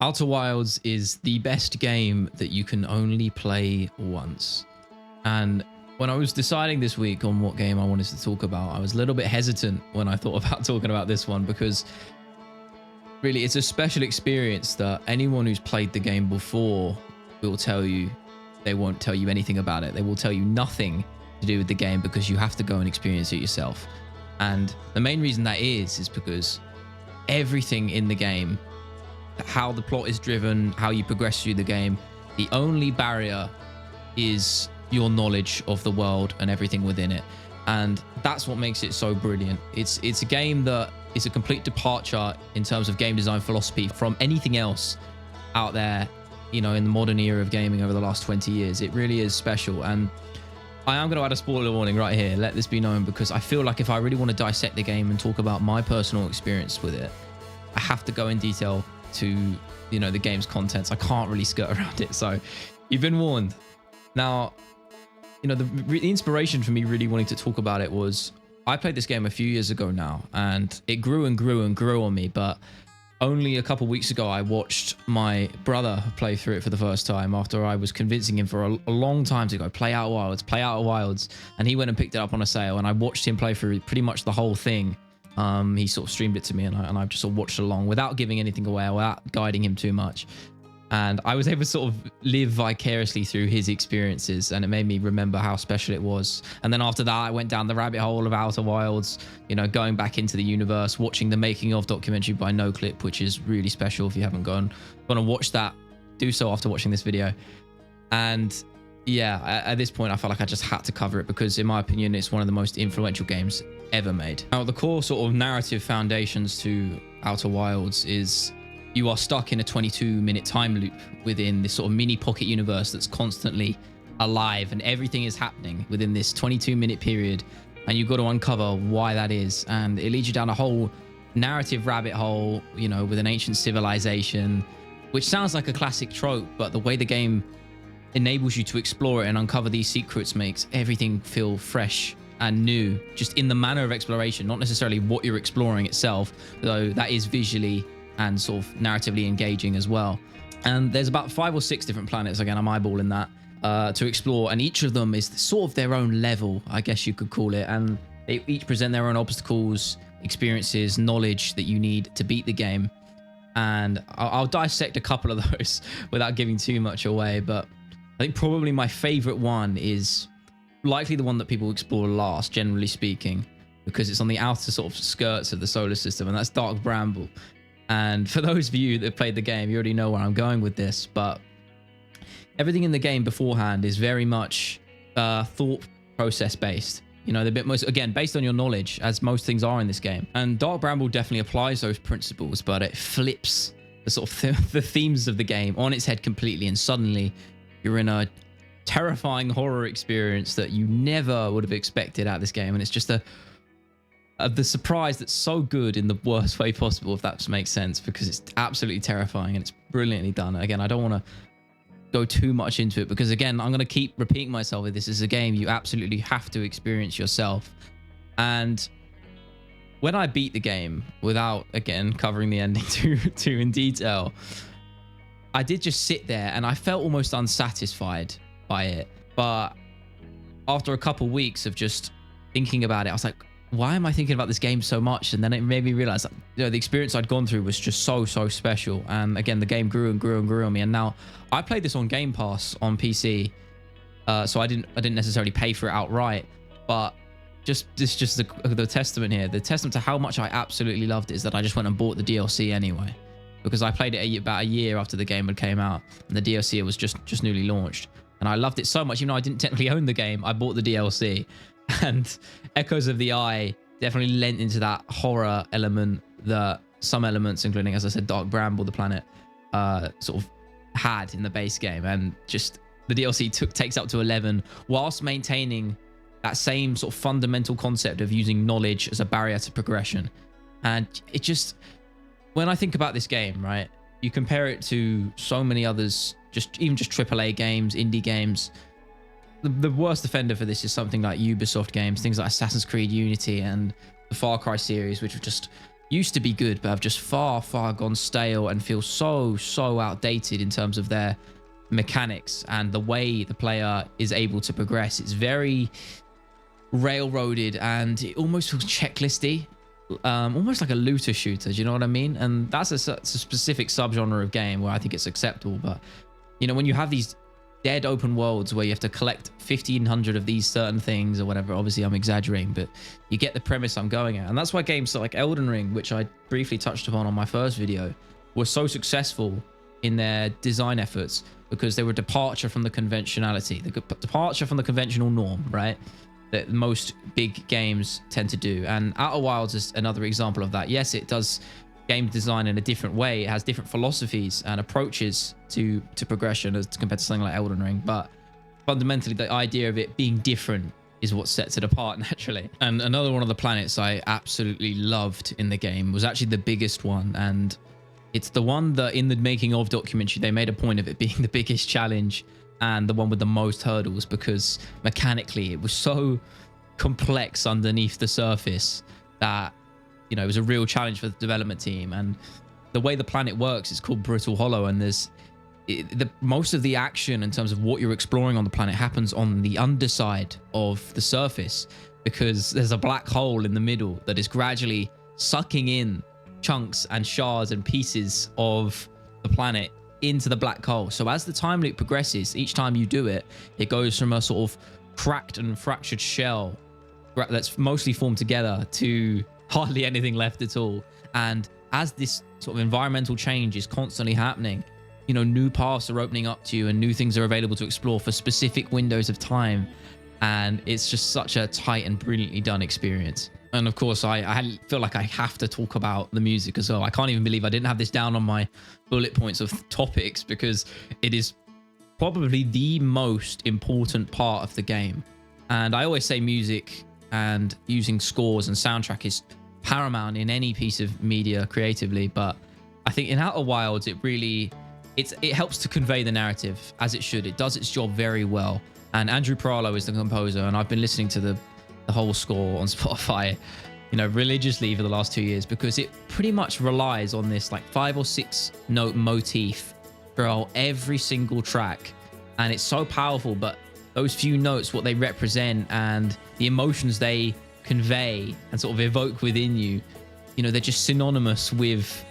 Outer Wilds is the best game that you can only play once. And when I was deciding this week on what game I wanted to talk about, I was a little bit hesitant when I thought about talking about this one, because really it's a special experience that anyone who's played the game before will tell you. They won't tell you anything about it. They will tell you nothing to do with the game, because you have to go and experience it yourself. And the main reason that is because everything in the game, how the plot is driven, how you progress through the game, the only barrier is your knowledge of the world and everything within it. And that's what makes it so brilliant. It's a game that is a complete departure in terms of game design philosophy from anything else out there, you know, in the modern era of gaming over the last 20 years. It really is special. And I am going to add a spoiler warning right here. Let this be known, because I feel like if I really want to dissect the game and talk about my personal experience with it, I have to go in detail to, you know, the game's contents. I can't really skirt around it. So you've been warned. Now, you know, the inspiration for me really wanting to talk about it was, I played this game a few years ago now, and it grew and grew and grew on me. But only a couple weeks ago, I watched my brother play through it for the first time, after I was convincing him for a long time to go play Outer Wilds, play Outer Wilds. And he went and picked it up on a sale, and I watched him play through pretty much the whole thing. He sort of streamed it to me, and I just sort of watched along without giving anything away, without guiding him too much. And I was able to sort of live vicariously through his experiences, and it made me remember how special it was. And then after that, I went down the rabbit hole of Outer Wilds, you know, going back into the universe, watching the making of documentary by NoclipDocs, which is really special. If you haven't gone and watched that, do so after watching this video. And yeah, at this point, I felt like I just had to cover it, because in my opinion, it's one of the most influential games ever made. Now, the core sort of narrative foundations to Outer Wilds is you are stuck in a 22-minute time loop within this sort of mini pocket universe that's constantly alive, and everything is happening within this 22-minute period, and you've got to uncover why that is. And it leads you down a whole narrative rabbit hole, you know, with an ancient civilization, which sounds like a classic trope, but the way the game enables you to explore it and uncover these secrets makes everything feel fresh and new, just in the manner of exploration, not necessarily what you're exploring itself, though that is visually and sort of narratively engaging as well. And there's about 5 or 6 different planets, again, I'm eyeballing that, to explore, and each of them is sort of their own level, I guess you could call it, and they each present their own obstacles, experiences, knowledge that you need to beat the game. And I'll dissect a couple of those without giving too much away, but I think probably my favorite one is likely the one that people explore last, generally speaking, because it's on the outer sort of skirts of the solar system, and that's Dark Bramble. And for those of you that played the game, you already know where I'm going with this, but everything in the game beforehand is very much thought process based. You know, the bit most, again, based on your knowledge, as most things are in this game. And Dark Bramble definitely applies those principles, but it flips the sort of the themes of the game on its head completely, and suddenly you're in a terrifying horror experience that you never would have expected out of this game. And it's just the surprise that's so good in the worst way possible, if that makes sense, because it's absolutely terrifying and it's brilliantly done. Again, I don't want to go too much into it, because again, I'm going to keep repeating myself with this. Is a game you absolutely have to experience yourself. And when I beat the game, without again covering the ending too in detail, I did just sit there and I felt almost unsatisfied by it. But after a couple weeks of just thinking about it, I was like, why am I thinking about this game so much? And then it made me realize that, you know, the experience I'd gone through was just so special. And again, the game grew and grew and grew on me. And now I played this on Game Pass on PC, so I didn't necessarily pay for it outright. But just the testament here, the testament to how much I absolutely loved it is that I just went and bought the DLC anyway, because I played it about a year after the game had came out, and the DLC was just newly launched. And I loved it so much, even though I didn't technically own the game, I bought the DLC. And Echoes of the Eye definitely lent into that horror element that some elements, including, as I said, Dark Bramble, the planet, sort of had in the base game. And just the DLC takes up to 11, whilst maintaining that same sort of fundamental concept of using knowledge as a barrier to progression. And it just, when I think about this game, right, you compare it to so many others, even just AAA games, indie games. The worst offender for this is something like Ubisoft games, things like Assassin's Creed Unity and the Far Cry series, which are just used to be good, but have just far gone stale and feel so outdated in terms of their mechanics and the way the player is able to progress. It's very railroaded and it almost feels checklisty, almost like a looter shooter. Do you know what I mean? And that's a specific subgenre of game where I think it's acceptable. But you know, when you have these dead open worlds where you have to collect 1,500 of these certain things or whatever, obviously I'm exaggerating, but you get the premise I'm going at. And that's why games like Elden Ring, which I briefly touched upon on my first video, were so successful in their design efforts, because they were departure from the conventionality, the departure from the conventional norm, right? That most big games tend to do. And Outer Wilds is another example of that. Yes, it does game design in a different way. It has different philosophies and approaches to progression as compared to something like Elden Ring, but fundamentally the idea of it being different is what sets it apart naturally. And another one of the planets I absolutely loved in the game was actually the biggest one, and it's the one that in the making of documentary they made a point of it being the biggest challenge and the one with the most hurdles, because mechanically it was so complex underneath the surface that, you know, it was a real challenge for the development team. And the way the planet works is called Brittle Hollow, and most of the action in terms of what you're exploring on the planet happens on the underside of the surface, because there's a black hole in the middle that is gradually sucking in chunks and shards and pieces of the planet into the black hole. So as the time loop progresses, each time you do it, it goes from a sort of cracked and fractured shell that's mostly formed together to hardly anything left at all. And as this sort of environmental change is constantly happening, you know, new paths are opening up to you and new things are available to explore for specific windows of time. And it's just such a tight and brilliantly done experience. And of course, I feel like I have to talk about the music as well. I can't even believe I didn't have this down on my bullet points of topics, because it is probably the most important part of the game. And I always say music and using scores and soundtrack is paramount in any piece of media creatively, but I think in Outer Wilds it helps to convey the narrative as it should. It does its job very well. And Andrew Pralo is the composer, and I've been listening to the whole score on Spotify, you know, religiously for the last 2 years, because it pretty much relies on this like 5 or 6 note motif throughout every single track. And it's so powerful, but those few notes, what they represent and the emotions they convey and sort of evoke within you, you know, they're just synonymous with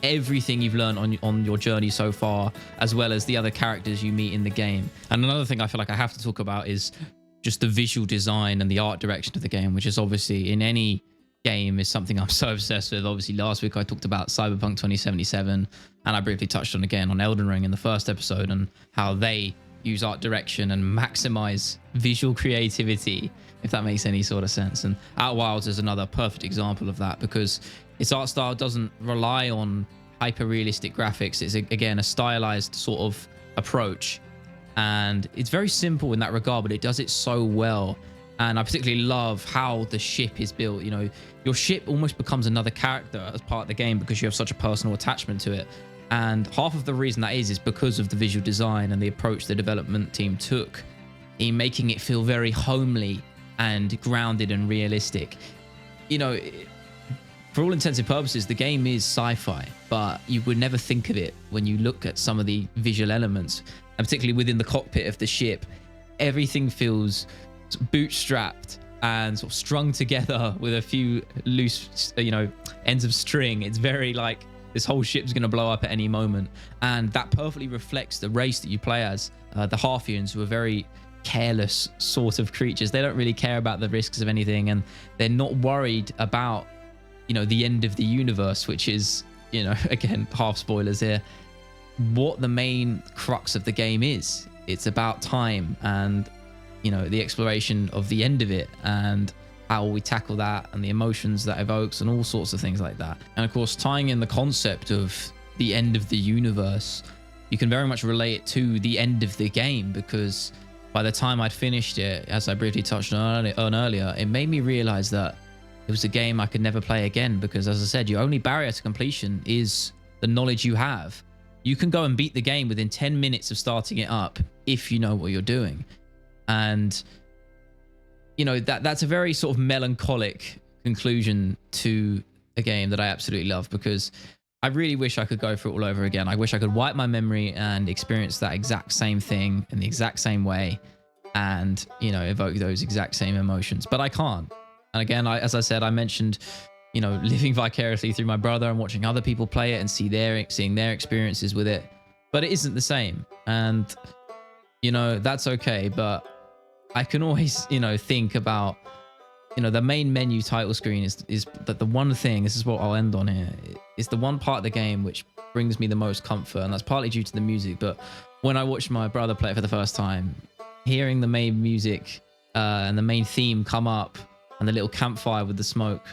everything you've learned on your journey so far, as well as the other characters you meet in the game. And another thing I feel like I have to talk about is just the visual design and the art direction of the game, which is obviously in any game is something I'm so obsessed with. Obviously last week I talked about Cyberpunk 2077, and I briefly touched on again on Elden Ring in the first episode, and how they use art direction and maximize visual creativity, if that makes any sort of sense. And Outer Wilds is another perfect example of that, because its art style doesn't rely on hyper realistic graphics. It's again a stylized sort of approach, and it's very simple in that regard, but it does it so well. And I particularly love how the ship is built. You know, your ship almost becomes another character as part of the game because you have such a personal attachment to it. And half of the reason that is because of the visual design and the approach the development team took in making it feel very homely and grounded and realistic. You know, for all intents and purposes, the game is sci-fi, but you would never think of it when you look at some of the visual elements, and particularly within the cockpit of the ship. Everything feels bootstrapped and sort of strung together with a few loose, you know, ends of string. It's very like this whole ship's going to blow up at any moment, and that perfectly reflects the race that you play as, the Harthians, who are very careless sort of creatures. They don't really care about the risks of anything, and they're not worried about, you know, the end of the universe, which is, you know, again, half spoilers here, what the main crux of the game is. It's about time and, you know, the exploration of the end of it and how we tackle that and the emotions that evokes and all sorts of things like that. And of course, tying in the concept of the end of the universe, you can very much relate it to the end of the game, because by the time I'd finished it, as I briefly touched on earlier, it made me realize that it was a game I could never play again, because as I said, your only barrier to completion is the knowledge you have. You can go and beat the game within 10 minutes of starting it up if you know what you're doing. And, you know, that's a very sort of melancholic conclusion to a game that I absolutely love, because I really wish I could go through it all over again. I wish I could wipe my memory and experience that exact same thing in the exact same way and, you know, evoke those exact same emotions, but I can't. And again, as I said, I mentioned, you know, living vicariously through my brother and watching other people play it and seeing their experiences with it, but it isn't the same. And, you know, that's okay. But I can always, you know, think about, you know, the main menu title screen is that the one thing, this is what I'll end on here, is the one part of the game which brings me the most comfort. And that's partly due to the music. But when I watched my brother play it for the first time, hearing the main music and the main theme come up and the little campfire with the smoke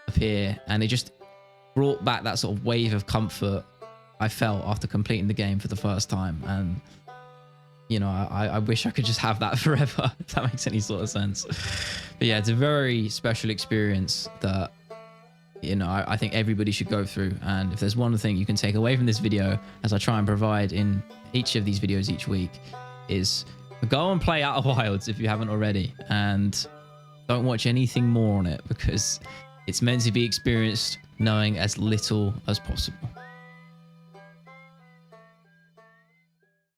appear, and it just brought back that sort of wave of comfort I felt after completing the game for the first time. And, you know, I wish I could just have that forever, if that makes any sort of sense. But yeah, it's a very special experience that, you know, I think everybody should go through. And if there's one thing you can take away from this video, as I try and provide in each of these videos each week, is go and play Outer Wilds if you haven't already, and don't watch anything more on it, because it's meant to be experienced knowing as little as possible.